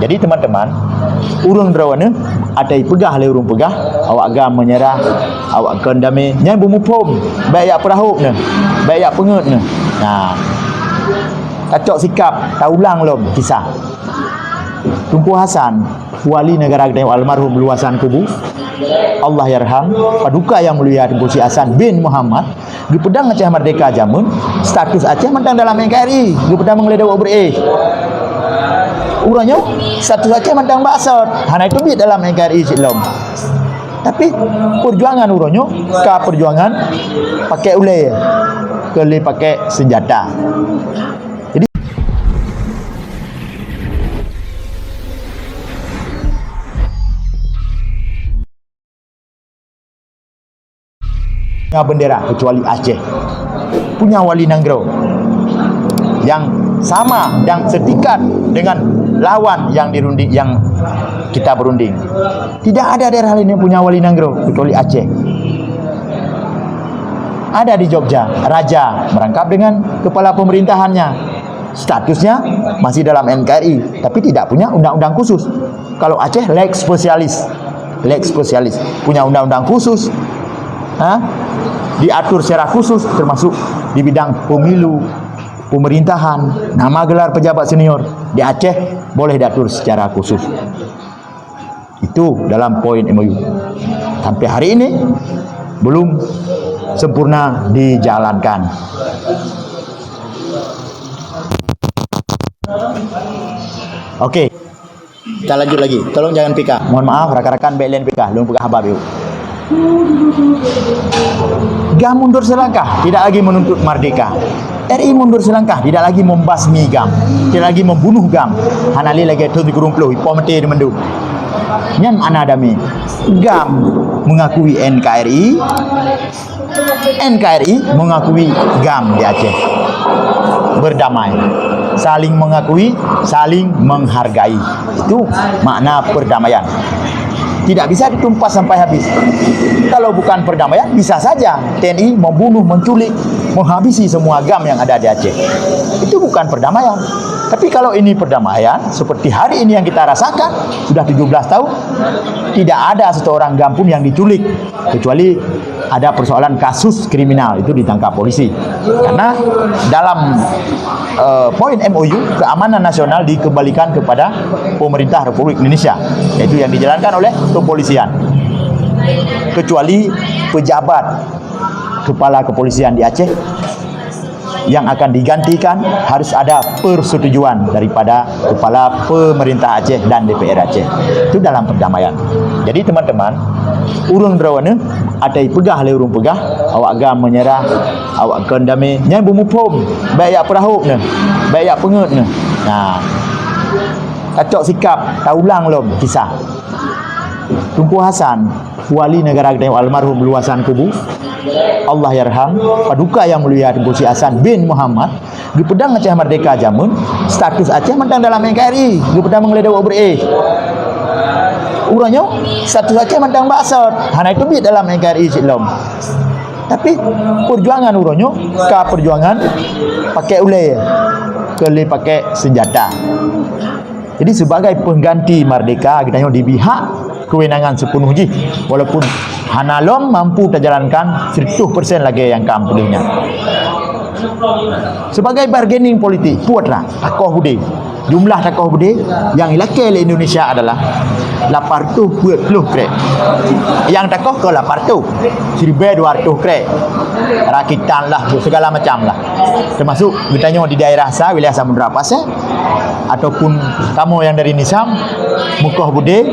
Jadi teman-teman, urang drawana ada pegah le urang pegah, awak gam menyerah, awak kendame nyai bumupom, baik yak perahu ne, baik yak pengut ne. Nah, kacok sikap, taulang lom kisah. Tunku Hasan, wali negara Kedah almarhum luasan kubu, Allah yarham, paduka yang mulia Tunku Si Hasan bin Muhammad, di pedang Aceh Merdeka jamun, status Aceh mentang dalam NKRI, di pedang menggeledah beres. Urangnya status Aceh mentang baksot, hana itu bit dalam NKRI silom. Tapi perjuangan urangnya ke perjuangan pakai ulai, kali pakai senjata. Jadi bendera kecuali Aceh punya wali Nanggro yang sama, yang setingkat dengan lawan yang dirunding, yang kita berunding. Tidak ada daerah lain yang punya wali Nanggro kecuali Aceh. Ada di Jogja, raja merangkap dengan kepala pemerintahannya, statusnya masih dalam NKRI, tapi tidak punya undang-undang khusus. Kalau Aceh lex spesialis, punya undang-undang khusus, diatur secara khusus, termasuk di bidang pemilu, pemerintahan, nama gelar pejabat senior. Di Aceh boleh diatur secara khusus. Itu dalam poin MOU. Sampai hari ini belum sempurna dijalankan. Oke, kita lanjut lagi. Tolong jangan PK. Mohon maaf rakan-rakan BLN PK, belum PK habab yuk. GAM mundur selangkah, tidak lagi menuntut merdeka. RI mundur selangkah, tidak lagi membasmi GAM, tidak lagi membunuh GAM. Hanali lagi tu di kurumpluh, pomete di mendu. Nyan ana dami. GAM mengakui NKRI, NKRI mengakui GAM di Aceh. Berdamai, saling mengakui, saling menghargai. Itu makna perdamaian. Tidak bisa ditumpas sampai habis. Kalau bukan perdamaian, bisa saja TNI membunuh, menculik, menghabisi semua GAM yang ada di Aceh. Itu bukan perdamaian. Tapi kalau ini perdamaian, seperti hari ini yang kita rasakan, sudah 17 tahun, tidak ada satu orang GAM pun yang diculik, kecuali ada persoalan kasus kriminal, itu ditangkap polisi. Karena dalam poin MOU, keamanan nasional dikembalikan kepada pemerintah Republik Indonesia, yaitu yang dijalankan oleh kepolisian. Kecuali pejabat kepala kepolisian di Aceh yang akan digantikan harus ada persetujuan daripada kepala pemerintah Aceh dan DPR Aceh. Itu dalam perdamaian. Jadi teman-teman, urang drawana ada pegah le urang pegah, awak gam menyerah, awak kendame nyai bumupom, baik yak perahu ne, baik yak pengut ne. Nah, kacok sikap, taulang lom kisah. Tunku Hasan, wali negara Kedah almarhum luasan kubu, Allah yarham, paduka yang mulia Tunku Si Hasan bin Muhammad, di pedang Aceh Merdeka jamun, status Aceh mentang dalam NKRI, di pedang menggeledah beres. Urangnya status Aceh mentang baksot, hana itu bit dalam NKRI silom. Tapi perjuangan urangnya ke perjuangan pakai ulai, kali pakai senjata. Jadi sebagai pengganti merdeka, kita di pihak kewenangan sepenuh ji, walaupun hanalom mampu terjalankan 100% lagi yang kampungnya. Sebagai bargaining politik, puatlah takoh bude. Jumlah takoh bude yang ilakil Indonesia adalah 820 krek. Yang takoh ke 800, 1,200 krek. Rakitan lah, segala macam lah. Termasuk bertanya di daerah saya, wilayah Samudra Pasir, ataupun kamu yang dari Nisam, Mukoh Bude,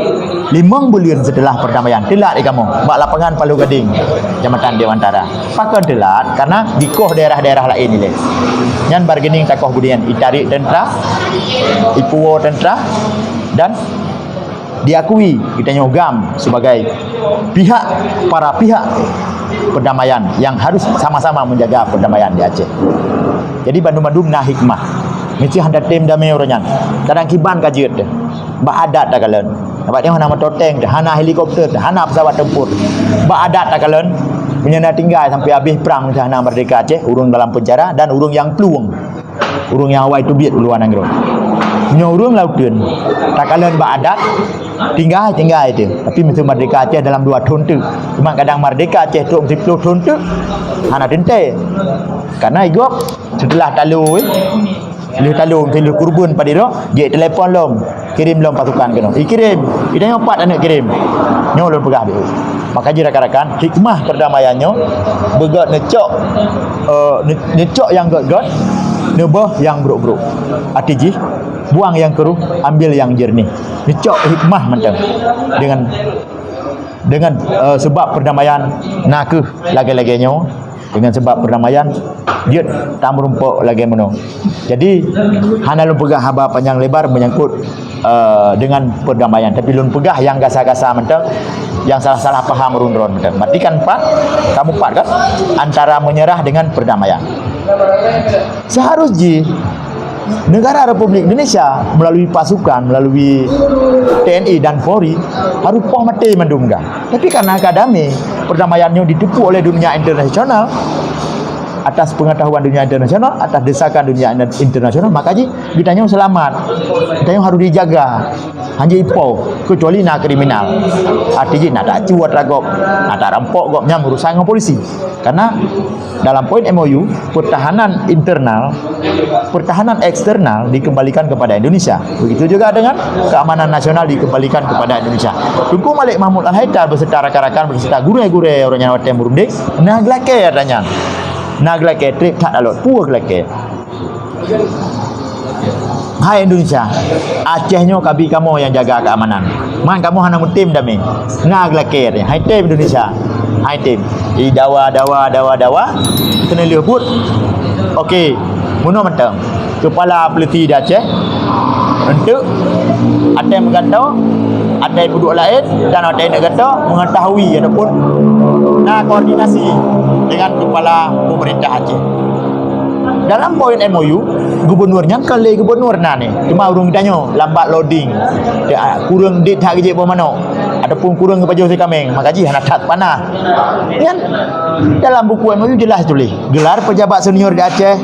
5 bulan setelah perdamaian. Telat kamu, bak lapangan Palu Gading, Jambatan Dewantara. Pakai telat karena dikoh daerah-daerah lain ni. Yang bargaining takoh budian itarik tentera, ipuwo tentera, dan diakui kita nyogam sebagai pihak, para pihak perdamaian yang harus sama-sama menjaga perdamaian di Aceh. Jadi bandum-bandum nah hikmah. Mesti hendak tim damai orangnya. Kadang kiban kajiut deh. Ba adat tak kalen. Dapat dia nama toteng, hana helikopter, hana pesawat tempur. Ba adat tak kalen. Menyana tinggal sampai habis perang hana merdeka Aceh, urung dalam penjara dan urung yang peluang. Urung yang awal itu biat luar Nanggro. nyorong lautan takalan ba adat tinggal itu tapi mesti merdeka Aceh dalam 2 tahun tu cuma kadang merdeka Aceh tu 10 tahun tu hana dente karena igop setelah talu lu talu lu kurban pada dia telefon lom kirim lom pasukan kena kirim dia empat anak kirim nyo lom pegah dia maka ji rakan-rakan hikmah perdamaiannya begot necok necok yang got nebah yang buruk-buruk arti buang yang keruh ambil yang jernih necok hikmah macam dengan sebab perdamaian nakeh lagi-laginya dengan sebab perdamaian dia tak merumpuk lagi meno. Jadi hana lun pegah haba panjang lebar menyangkut dengan perdamaian tapi lun pegah yang gasa-gasa mentang yang salah-salah paham run-run kan. Berarti kan kamu kan antara menyerah dengan perdamaian. Seharusnya negara Republik Indonesia melalui pasukan, melalui TNI dan Polri harus poh mati mendungga. Tapi karena akademi perdamaiannya ditipu oleh dunia internasional atas pengetahuan dunia internasional, atas desakan dunia internasional, makanya ditanya selamat, ditanya harus dijaga, hanya ipo kecuali nak kriminal. Artinya nak tak cuat ragop, nak tak rampok gopnya merusak dengan polisi. Karena dalam poin MOU pertahanan internal, pertahanan eksternal dikembalikan kepada Indonesia. Begitu juga dengan keamanan nasional dikembalikan kepada Indonesia. Tunku Malik Mahmud Al-Haidar beserta rakan-rakan beserta guru-guru orang yang watem Burundi, nah glake adanya. Naglake trip tak dalot puas glake. Hai Indonesia, Acehnya kabi kamu yang jaga keamanan. Man kamu hana mutim dami. Naglake ni. Hai tim Indonesia. Hai tim. I dawa kena lehut. Okey. Muno mentang. Kepala peliti di Aceh untuk ada yang berkata ada yang duduk lain dan ada yang kata mengetahui ataupun koordinasi dengan kepala pemerintah Aceh. Dalam poin MOU, gubernurnya kali gubernur ni. Cuma urung ditanya lambat loading. Dia kurang dit hak je mana. Ataupun kurang kepada Jose Kameng, maka ji hana tak panah. Kan dalam buku MOU jelas tulis, gelar pejabat senior di Aceh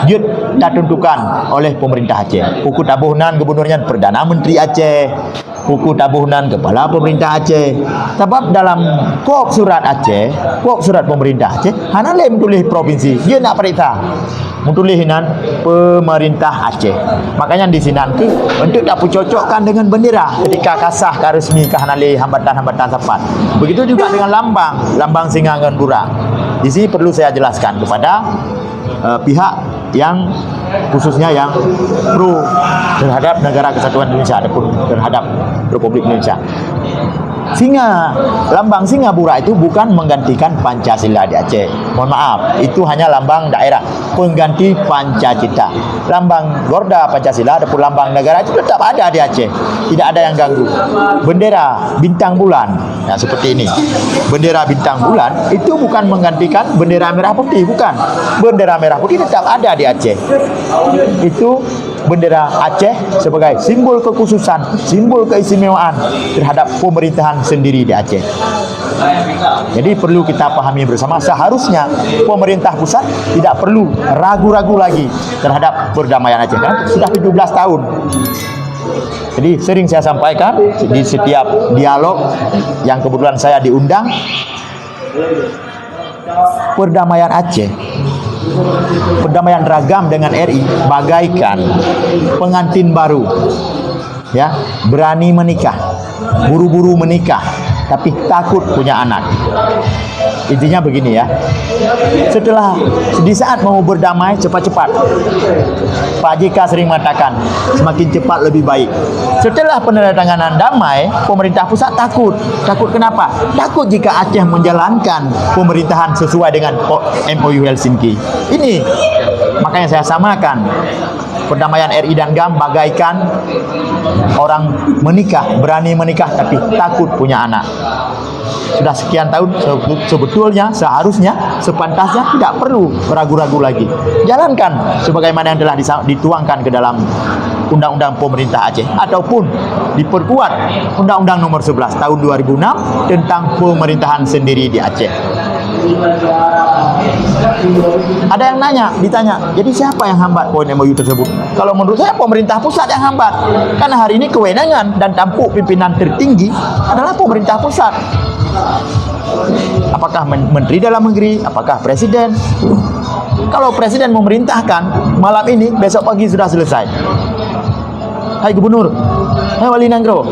dia tak tentukan oleh pemerintah Aceh. Buku tabuhan gubernurnya Perdana Menteri Aceh. Buku tabuhan kepala pemerintah Aceh. Sebab dalam kop surat Aceh, kop surat pemerintah Aceh, hana lem tulis provinsi. Dia nak perintah. Mutulihinan pemerintah Aceh. Makanya di sini nanti untuk tak cocokkan dengan bendera ketika kasah resmi kahanali hambatan-hambatan sepat. Begitu juga dengan lambang singa dengan burak. Di sini perlu saya jelaskan kepada pihak yang khususnya yang pro terhadap negara kesatuan Indonesia ataupun terhadap Republik Indonesia. Lambang singa burak itu bukan menggantikan Pancasila di Aceh. Mohon maaf, itu hanya lambang daerah pengganti Pancasila. Lambang Gorda Pancasila ataupun lambang negara itu tetap ada di Aceh. Tidak ada yang ganggu. Bendera bintang bulan, nah seperti ini. Bendera bintang bulan itu bukan menggantikan bendera merah putih, bukan. Bendera merah putih tetap ada di Aceh. Itu bendera Aceh sebagai simbol kekhususan, simbol keistimewaan terhadap pemerintahan sendiri di Aceh. Jadi perlu kita pahami bersama, seharusnya pemerintah pusat tidak perlu ragu-ragu lagi terhadap perdamaian Aceh kan sudah 17 tahun. Jadi sering saya sampaikan di setiap dialog yang kebetulan saya diundang, perdamaian Aceh, perdamaian ragam dengan RI bagaikan pengantin baru, ya, berani menikah, buru-buru menikah, tapi takut punya anak. Intinya begini ya, di saat mau berdamai cepat-cepat, Pak JK sering mengatakan semakin cepat lebih baik. Setelah penandatanganan damai, pemerintah pusat takut. Takut kenapa? Takut jika Aceh menjalankan pemerintahan sesuai dengan MOU Helsinki. Ini makanya saya samakan perdamaian RI dan GAM bagaikan orang menikah, berani menikah tapi takut punya anak. Sudah sekian tahun sebetulnya seharusnya sepantasnya tidak perlu ragu-ragu lagi. Jalankan sebagaimana yang telah dituangkan ke dalam Undang-Undang Pemerintah Aceh ataupun diperkuat Undang-Undang Nomor 11 tahun 2006 tentang pemerintahan sendiri di Aceh. Ada yang ditanya, jadi siapa yang hambat poin MOU tersebut? Kalau menurut saya pemerintah pusat yang hambat. Karena hari ini kewenangan dan tampuk pimpinan tertinggi adalah pemerintah pusat. Apakah Menteri Dalam Negeri, apakah Presiden? Kalau Presiden memerintahkan malam ini, besok pagi sudah selesai. Hai Gubernur, hai Wali Nanggro,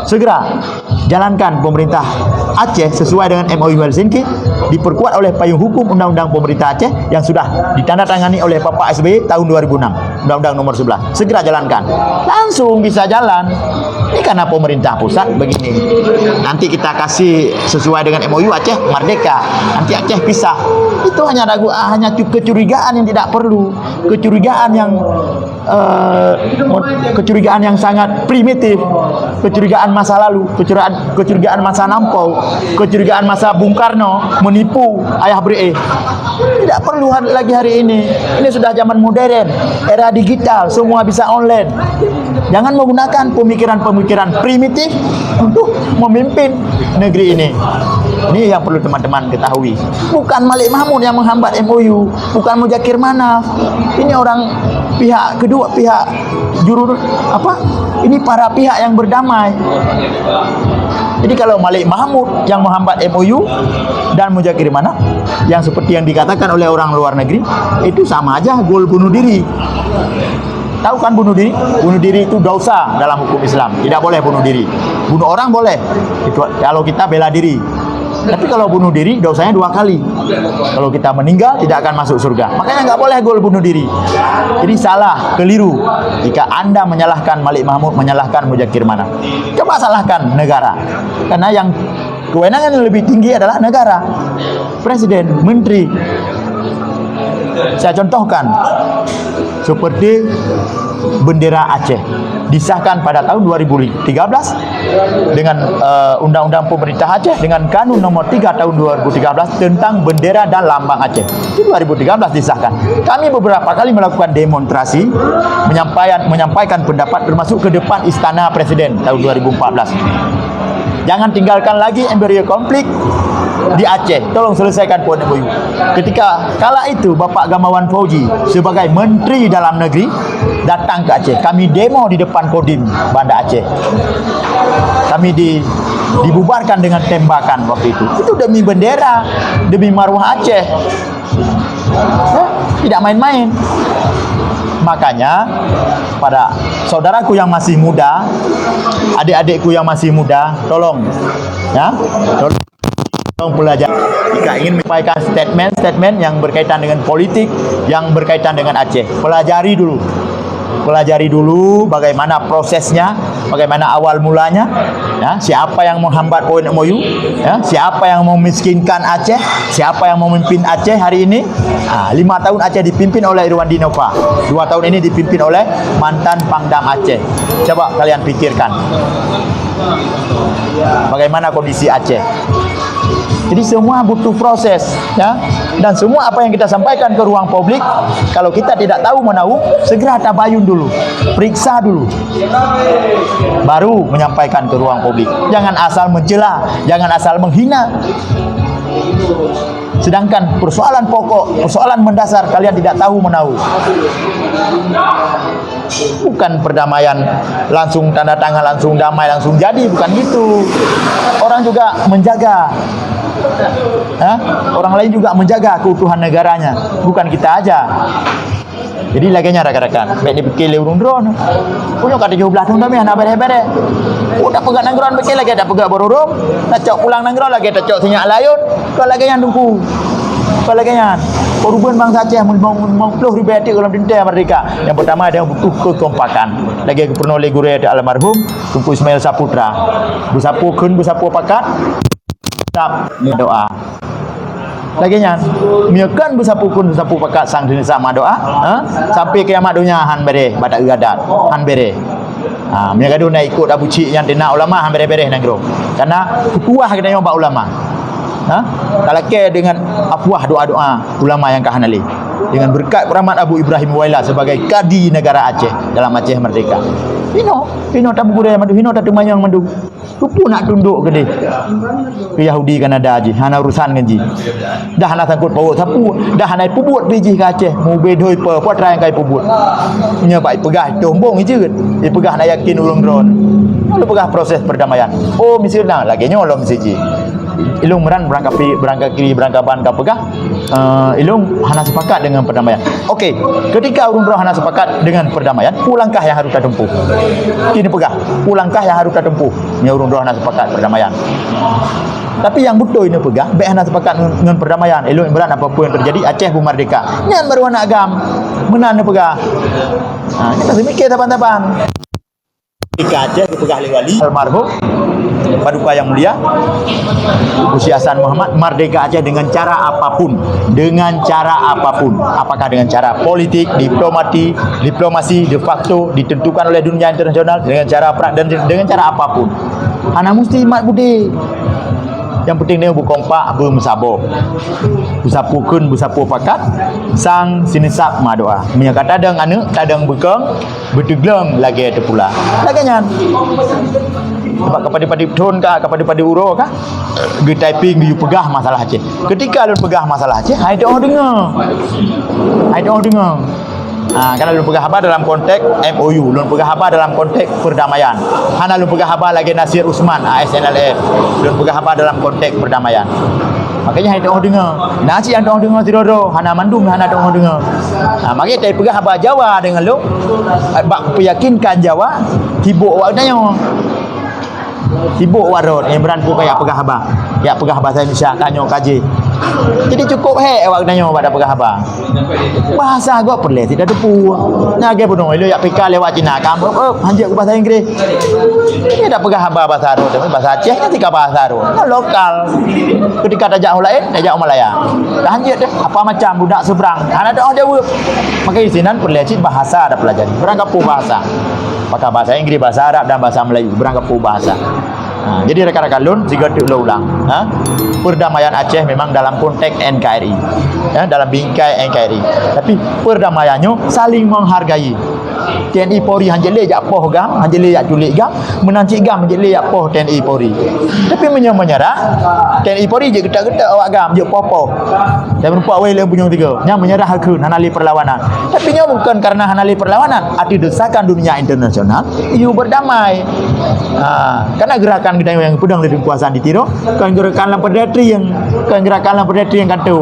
segera jalankan pemerintah Aceh sesuai dengan MOU Helsinki, diperkuat oleh payung hukum Undang-Undang Pemerintah Aceh yang sudah ditandatangani oleh Bapak SBY tahun 2006, Undang-Undang nomor 11. Segera jalankan, langsung bisa jalan. Ini karena pemerintah pusat begini. Nanti kita kasih sesuai dengan MOU Aceh merdeka, nanti Aceh pisah. Itu hanya kecurigaan yang tidak perlu, kecurigaan yang sangat primitif, kecurigaan masa lalu, kecurigaan masa lampau, kecurigaan masa Bung Karno menipu ayah bre. Tidak perlu lagi hari ini. Ini sudah zaman modern, era digital, semua bisa online. Jangan menggunakan pemikiran-pemikiran primitif untuk memimpin negeri ini. Ini yang perlu teman-teman ketahui. Bukan Malik Mahmud yang menghambat MOU, bukan Muzakir Manaf. Ini orang pihak kedua, pihak ini para pihak yang berdamai. Jadi kalau Malik Mahmud yang menghambat MOU dan Muzakir Manaf yang seperti yang dikatakan oleh orang luar negeri, itu sama aja gol bunuh diri. Tahu kan bunuh diri? Bunuh diri itu dosa dalam hukum Islam. Tidak boleh bunuh diri. Bunuh orang boleh. Itu kalau kita bela diri. Tapi kalau bunuh diri dosanya 2 kali. Kalau kita meninggal tidak akan masuk surga. Makanya nggak boleh gol bunuh diri. Jadi salah, keliru jika Anda menyalahkan Malik Mahmud, menyalahkan Muzakir Manaf. Coba salahkan negara. Karena yang kewenangan yang lebih tinggi adalah negara. Presiden, menteri. Saya contohkan seperti bendera Aceh disahkan pada tahun 2013 dengan Undang-Undang Pemerintah Aceh dengan Kanun nomor 3 tahun 2013 tentang bendera dan lambang Aceh. Itu 2013 disahkan. Kami beberapa kali melakukan demonstrasi, menyampaikan pendapat termasuk ke depan Istana Presiden tahun 2014. Jangan tinggalkan lagi embrio konflik di Aceh. Tolong selesaikan poin MOU. Ketika kala itu Bapak Gamawan Fauzi sebagai Menteri Dalam Negeri datang ke Aceh. Kami demo di depan Kodim Banda Aceh. Kami dibubarkan dengan tembakan waktu itu. Itu demi bendera, demi marwah Aceh. Tidak main-main. Makanya pada saudaraku yang masih muda, adik-adikku yang masih muda, tolong belajar. Jika ingin menyampaikan statement yang berkaitan dengan politik, yang berkaitan dengan Aceh, pelajari dulu bagaimana prosesnya, bagaimana awal mulanya, siapa yang menghambat poin MOU, siapa yang memiskinkan Aceh, siapa yang memimpin Aceh hari ini. 5 tahun Aceh dipimpin oleh Irwandi Nova, 2 tahun ini dipimpin oleh mantan Pangdam Aceh. Coba kalian pikirkan bagaimana kondisi Aceh. Jadi semua butuh proses, dan semua apa yang kita sampaikan ke ruang publik, kalau kita tidak tahu menahu, segera tabayun dulu, periksa dulu, baru menyampaikan ke ruang publik. Jangan asal mencela, jangan asal menghina. Sedangkan persoalan pokok, persoalan mendasar kalian tidak tahu menahu. Bukan perdamaian langsung tanda tangan, langsung damai, langsung jadi, bukan gitu. Orang juga menjaga, orang lain juga menjaga keutuhan negaranya, bukan kita aja. Jadi laginya rakan-rakan, baik dipikir urung drone. Punya kata 17 tahun kami anak bere-bere. Udah pegang nanggroan pikir lagi ada pegang bororong, tak cok pulang nanggroan lagi tak cok sinyak layut. Kau lagi yang tunggu. Kau lagi yang korban bangsa Aceh mengpuluh ribu etik dalam dintai merdeka. Yang pertama ada yang butuh kekompakan. Lagi pernah oleh guru ada almarhum Tunku Ismail Saputra. Busapu pakat. Tak doa. Lagi nya miakan busapu pakat sang dini sama doa, sampai kiamat dunia han bere badak gadat han bere. Mia gaduh na ikut abu cik yang dina ulama han bere-bere nangro. Karena kuah kita nyomba ulama. Kalau ke dengan afuah doa-doa ulama yang kahan ali. dengan berkat keramat Abu Ibrahim Waila sebagai kadi negara Aceh dalam Aceh Merdeka. Pino tak budaya madu, Pino tak temayang madu. Tupu nak tunduk ke dia. Ke Yahudi Kanada aje, hana urusan kan ji. Dah hana sangkut paut sapu, dah hana pubut biji ke Aceh, mu bedoi pe potrai kai pubut. Nya baik pegah tombong je. Dia pegah nak yakin urung drone. Lalu pegah proses perdamaian. Oh misalnya lagi nyolong siji. Ilung meran berangkat kiri berangkat ban ka pegah. Ilung hana sepakat dengan perdamaian. Okey, ketika urung drone hana sepakat dengan perdamaian, pulangkah yang harus kita tempuh. Ini pegah, pulangkah yang harus kita tempuh. Nya urung drone hana sepakat perdamaian. Tapi yang betul ini pegah, baik hana sepakat dengan perdamaian. Ilung meran apapun yang terjadi, Aceh pun merdeka. Nyan baru anak agam, menan pegah. Kita mikir taban-taban. Ketika Aceh dipegah oleh wali almarhum Paduka yang mulia Gusti Hasan Muhammad, merdeka Aceh dengan cara apapun, apakah dengan cara politik, diplomasi de facto ditentukan oleh dunia internasional, dengan cara dan dengan cara apapun. Hana mesti mat budi. Yang penting dia berkompak, bermusabah. Bersapu pakat, sang sinisap madoa. Menyaka tadang anak, tadang bekeng, bertegleng lagi ada pula. Laganya. Sebab kepada tun kah, kepada uro kah? Di typing, di pegah masalah Aceh. Ketika lu pegah masalah Aceh, hai orang dengar. Kalau lu pegah apa dalam konteks MOU, lu pegah apa dalam konteks perdamaian. Hana lu pegah apa lagi Nasir Usman, ASNLF. Lu pegah apa dalam konteks perdamaian. Makanya ada orang dengar. Nasi ada orang dengar tirodo, hana mandum hana ada orang dengar. Makanya dia pegah apa Jawa dengan lu. Bak meyakinkan Jawa tibuk waknanya. Tibuk warot yang beranpu kayak pegah apa. Ya pegah bahasa Indonesia kanyo kaji. Jadi cukup awak nanya pada pegah apa. Bahasa gua perle tidak depu. Nyage bono lu ya pika lewat Cina kamu hanjak ke bahasa Inggris. Ini dak pegah apa bahasa Arab, bahasa Aceh ketika bahasa Arab. Lokal. Ketika tajak orang lain, tajak orang Malaya. Dah hanjak deh apa macam budak seberang. Ana dak jawab. Maka di sini perle bahasa ada pelajari. Berangkat bahasa. Apakah bahasa Inggris, bahasa Arab dan bahasa Melayu berangkat bahasa. Jadi rekan-rekan lun jika diulang perdamaian Aceh memang dalam konteks NKRI, dalam bingkai NKRI. Tapi perdamaiannya saling menghargai. TNI Polri hanjele jak poh gam, hanjele jak culik gam, menancik gam hanjele jak poh TNI Polri. Tapi menyerah TNI Polri je getak-getak awak gam je poh-poh. Dan berempat wei le bunyung tiga. Nya menyerah hakun hanali perlawanan. Tapi nya bukan karena hanali perlawanan, arti desakan dunia internasional iu berdamai. Karena gerakan kita yang pedang dari kekuasaan ditiro, kan gerakan lampadetri yang kata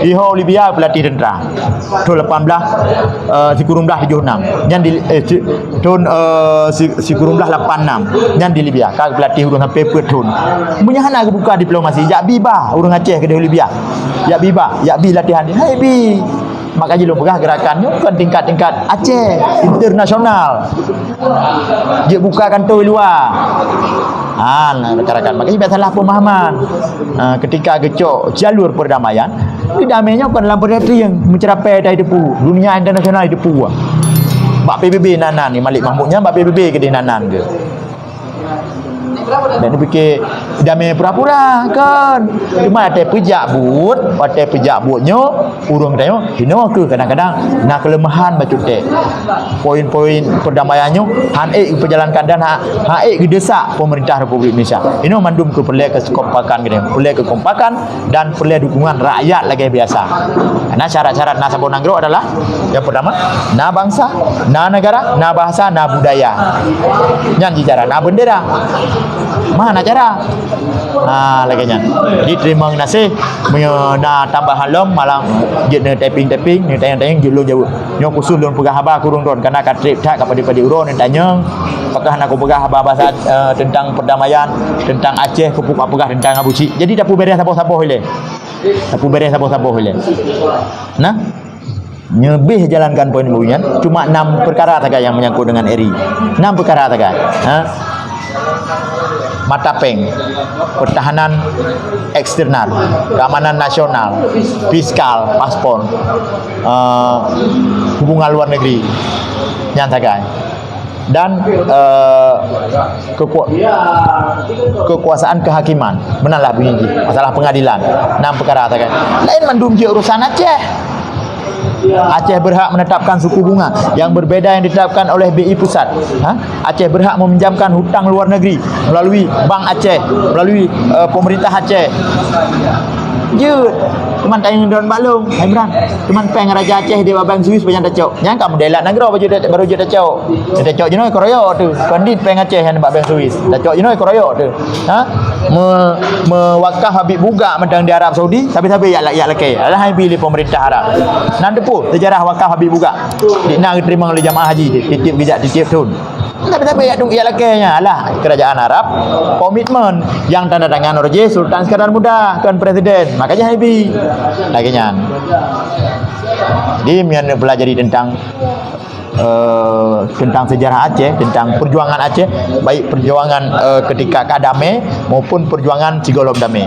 Iho Libya pelatih tentera. Tahun 18 si kurung dah 76. Yang di tahun si kurung dah 86. Yang di Libya kag pelatih urang sampai petun. Menyahana ke buka diplomasi. Jak biba urang Aceh ke Libya. Jak bi latihan dia. Hai bi. Makanya lu pegah gerakannya bukan tingkat-tingkat Aceh internasional. Dia buka kantor luar. Rekan-rekan. Makanya biasalah pemahaman. Ketika gecok jalur perdamaian, damainya bukan dalam perdamaian yang mencapai dari depu. Dunia internasional depu. Bak PBB nanan ni Malik Mahmudnya bak PBB ke dia nanan ke. Dan dia fikir damai pura-pura kan. Cuma ada pejak butnya urung tanya hino ke kadang-kadang nak kelemahan bacuk tek. Poin-poin perdamaiannya perjalankan dan gedesak pemerintah Republik Indonesia. Hino mandum ke perlu kekompakan dan perlu dukungan rakyat lagi biasa. Karena syarat-syarat na Sabon Nanggro adalah yang pertama na bangsa, na negara, na bahasa, na budaya. Yang cara na bendera. Mana cara? Laganya. Jadi terima kasih na tambah halom malam jeut typing ni tayang-tayang julu jauh. Nyo khusus lun pegah haba kurung don karena ka trip tak kepada urun tanya apakah nak pegah haba bahasa tentang perdamaian, tentang Aceh kupuk apakah tentang Abuci. Jadi dapu beres saboh-saboh ile. Nah, nyebih jalankan poin bunyian cuma 6 perkara saja yang menyangkut dengan RI. 6 perkara saja. Matapeng, pertahanan eksternal, keamanan nasional, fiskal, paspor, hubungan luar negeri, nyatakan, dan kekuasaan kehakiman, menanlah bunyi masalah pengadilan, 6 perkara saja. Lain mandum je urusan Aceh. Aceh berhak menetapkan suku bunga yang berbeza yang ditetapkan oleh BI Pusat. Aceh berhak meminjamkan hutang luar negeri melalui Bank Aceh, melalui pemerintah Aceh. Je, teman tanya Don Balung, hai Imran. Teman peng Raja Aceh dia babang Swiss banyak tacok. Yang kamu delak negara baru je tacok. Dia tacok je noi koroyo tu. Kondit peng Aceh yang babang Swiss. Tacok je noi koroyo tu. Mewakaf Habib buga mentang di Arab Saudi, tapi ya laki. Alah hai pilih pemerintah Arab. Nan depu sejarah wakaf Habib buga. Dikna diterima oleh jamaah haji, titip bijak titip tun. Tapi ya dong ia lakainya lah kerajaan Arab komitmen yang tanda tangan Raja Sultan Iskandar Muda kan presiden, makanya happy laginya dia yang pelajari tentang sejarah Aceh, tentang perjuangan Aceh, baik perjuangan ketika kadame maupun perjuangan Cigolom Dame.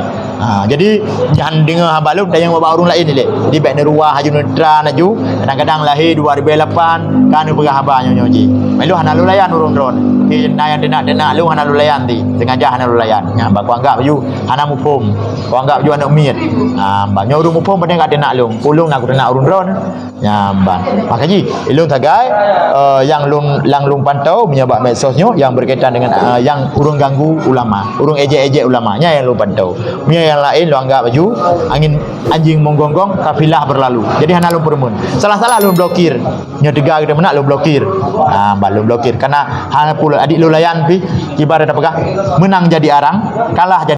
Jadi jangan dengar habalum dan yang bawa orang lain ni. Di baik neruah haju netra naju, kadang-kadang lahir 2008 kan berah habanya nyoji. Melu hana lulayan urung drone. Di nayan denak lu hana lulayan ti. Sengaja hana lulayan. Mbak ku anggap you hana mupum. Ku anggap you anak miet. Mbak nyorung mupum pada kat denak lu. Pulung nak denak urung drone. Mbak. Makanya ilung tagai yang lung pantau menyebab medsosnya yang berkaitan dengan yang urung ganggu ulama, urung ejek-ejek ulamanya yang lung pantau. Yang lain lu anggap baju anjing menggonggong kafilah berlalu. Jadi hana lu permun. Salah-salah lu blokir. Nya tegar kita menak lu blokir. Mbak lu blokir karena hana pula adik lu layan pi ibarat apa menang jadi arang, kalah jadi